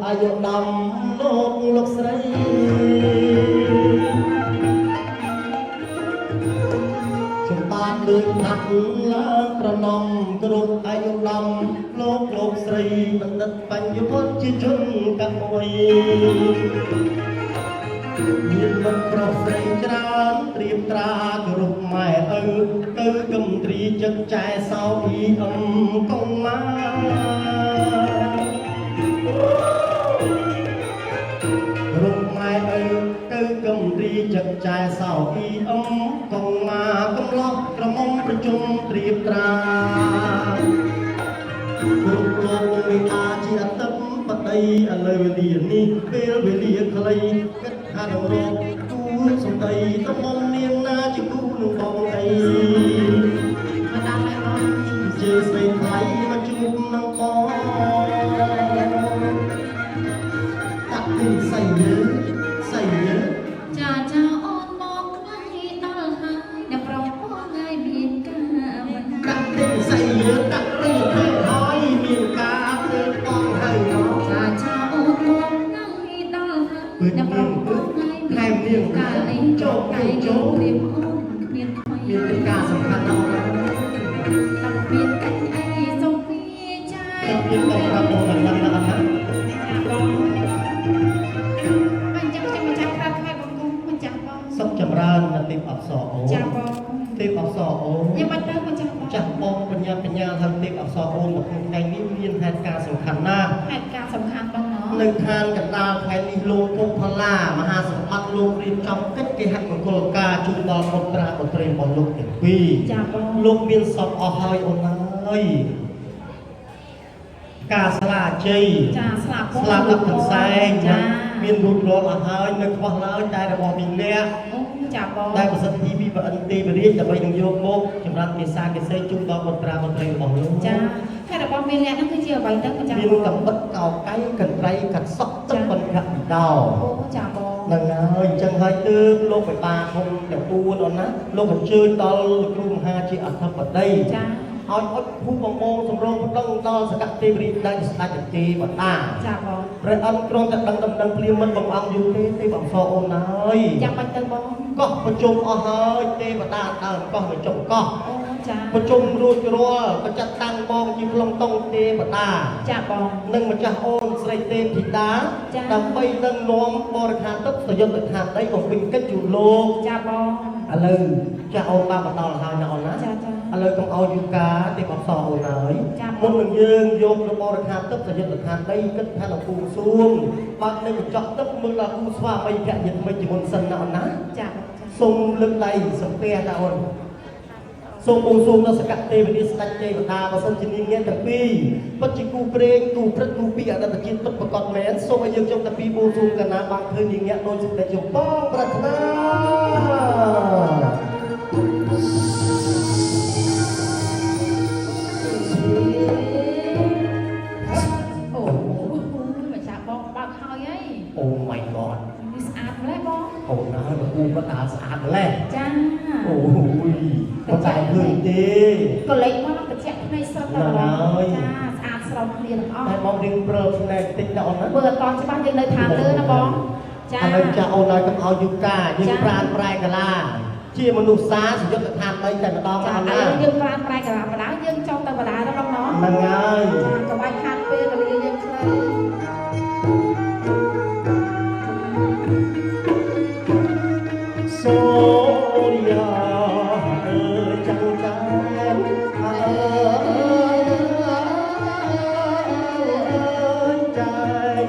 អាយុដំលោកស្រីជំបានលើកហាត់ឡើងប្រណំគ្រប់អាយុដំលោកស្រីបណ្ឌិតបញ្ញវន្តជាជនកមួយមានមិត្តប្រុសស្រីច្រើនត្រៀមត្រាគោរពម៉ែឪទៅកំត្រីចិត្តចែសោអ៊ីអឹមកុំមករូបម៉ែឪទៅកំត្រីចិត្តចែសោអ៊ីអឹមកុំមកកំឡោះក្រមុំប្រជុំត្រៀមត្រាគ្រប់លោកមិនអាចជាអត្តបតីឥឡូវវេលានេះពេលវេលាខ្លីគិតថានឹងរកគូសម្ដីទៅមុំនាងណាជាគូនឹងបងអីមកដល់ហើយបងជាស្រីថ្លៃមកជួបនឹងបងតាក់ពីសៃយើចាអូនមកខ្លះដល់ហើយអ្នកប្រុសផងហើយមានការមិនតាក់ពីសៃយើតាក់ពីហើយមានការធ្វើបងហើយចាអូនមកខ្លះដល់ហើយអ្នកប្រុសផងហើយមានការនេះចូលរៀបអូនគ្មានថ្មីមានការសំខាន់ណាស់ដល់មានកិច្ចអីសុំវាចាមានបងប្រាប់បងមិនដឹងណាស់បញ្ចាំចាំចាំប្រាប់ថ្ងៃបងគុំបញ្ចាំបងសុខចម្រើននៅទីអក្សរអូចាបងទីអក្សរអូយ៉ាងម៉េចទៅបញ្ចាំបងចាស់បងបញ្ញាថាទីអក្សរអូនៅក្នុងថ្ងៃនេះមានហេតុការណ៍សំខាន់ណាស់ហេតុការណ៍សំខាន់បងណោះនៅខាងកណ្ដាលថ្ងៃនេះលោកពុកផល្លាមហាសម្បត្តិលោករៀបចំកិច្ចគេហមង្គលការជូនដល់បុត្រាបុត្រីរបស់លោកទាំងពីរចាបងលោកមានសពអស់ហើយអូនអើយការស្លាជ័យចាស្លាប់ដល់កន្សែងចាមានរួចរាល់អស់ហើយនៅខ្វះឡើយតែរបស់មីលះអូចាបងតែប្រសិទ្ធទីពីប្រអិនទេវរាជដើម្បីនឹងយកមកចម្រើនភាសាគេសេជូនដល់បុត្រាបុត្រីរបស់លោកចាតែរបស់មីលះហ្នឹងគឺជាអ្វីទៅចាមានកំបិតកោកៃកន្ត្រៃកាត់សក់ទឹកបញ្ហាពីដោអូចាបងហ្នឹងហើយអញ្ចឹងហើយទើបលោកបិតាគុំទាំង4អូនណាលោកអញ្ជើញដល់គ្រូមហាជាអធិបតីចាឲ្យអុចភូបំងសម្រងបណ្ដឹងដល់សកទេវរាជដែលស្ដេចទេវតាចាបងព្រះអង្គទ្រង់តែដឹងដំណឹងភ្លាមមិនបងអង្គយូរទេបងសអូនហើយចាំបាច់ទៅបងកោះប្រជុំអស់ហើយទេវតាដើមកោះនៅចុងកោះអូចាប្រជុំរួចរាល់ក៏ចាត់តាំងបងជាផ្លុំតុងទេវតាចាបងនិងម្ចាស់អូនស្រីទេពធីតាដើម្បីនឹងនាំបរិខាទឹកសយុទ្ធខាងដីបំពេញកិច្ចជូនលោកចាបងឥឡូវចាស់អូនបានមកដល់ហើយណាអូនណាចាឥឡូវកុំឲ្យយូរការទេអបសអូនហើយមុននឹងយើងយកទៅបរិខាទឹកសយុទ្ធខាងដីគិតថាលោកពូសួងបើនៅកញ្ចក់ទឹកមើលដល់គូស្វាមីភរិយាថ្មីជាមុនសិនណាអូនណាចាសូមលើកដៃសំពះណាអូនសូមបួងសួងដល់សកទេវរាជស្ដេចទេវតាបើសិនជានាងអ្នកទាំងពីរពិតជាគូព្រេងគូព្រឹកគូពីអតីតជាតិពិតប្រកបមែនសូមឲ្យយើងចុងទាំងពីរបួងសួងកណ្ណាបានឃើញនាងអ្នកដូចសេចក្ដីជបងប្រាថ្នាអូមិនចាបងបើកហើយអីអូ my god នេះស្អាតម្ល៉េះបងអូនណាលោកគូក៏តាស្អាតម្ល៉េះចាអូយមិនតែឃើញទេកលេចមកបច្ចៈភ្នែកស្រស់តែម្ដងចាស្អាតស្រស់គ្នាទាំងអស់តែបងរៀងព្រើភ្នែកតិចណាអូនណាមើលអត់តច្បាស់យើងនៅខាងលើណាបងចាឥឡូវចាអូនឲ្យកុំឲ្យយូរការយើងប្រានប្រែកាឡាជាមនុស្សសាសយុទ្ធខាងដីតែម្ដងចាឥឡូវយើងប្រានប្រែកាឡាម្ដងយើងចង់ទៅបណ្ដាទៅបងណោះហ្នឹងហើយកុំឲ្យខាតពេលវេលាយើងខ្លីសូរិយាអើយចាំចានអើយចាយ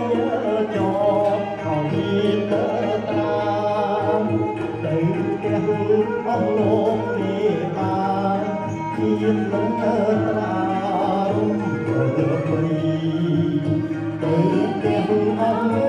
ចោអោមានទៅត្រាទៅផ្ទះអស់លោកនេះបានមានទៅត្រារំទៅទៅផ្ទះអស់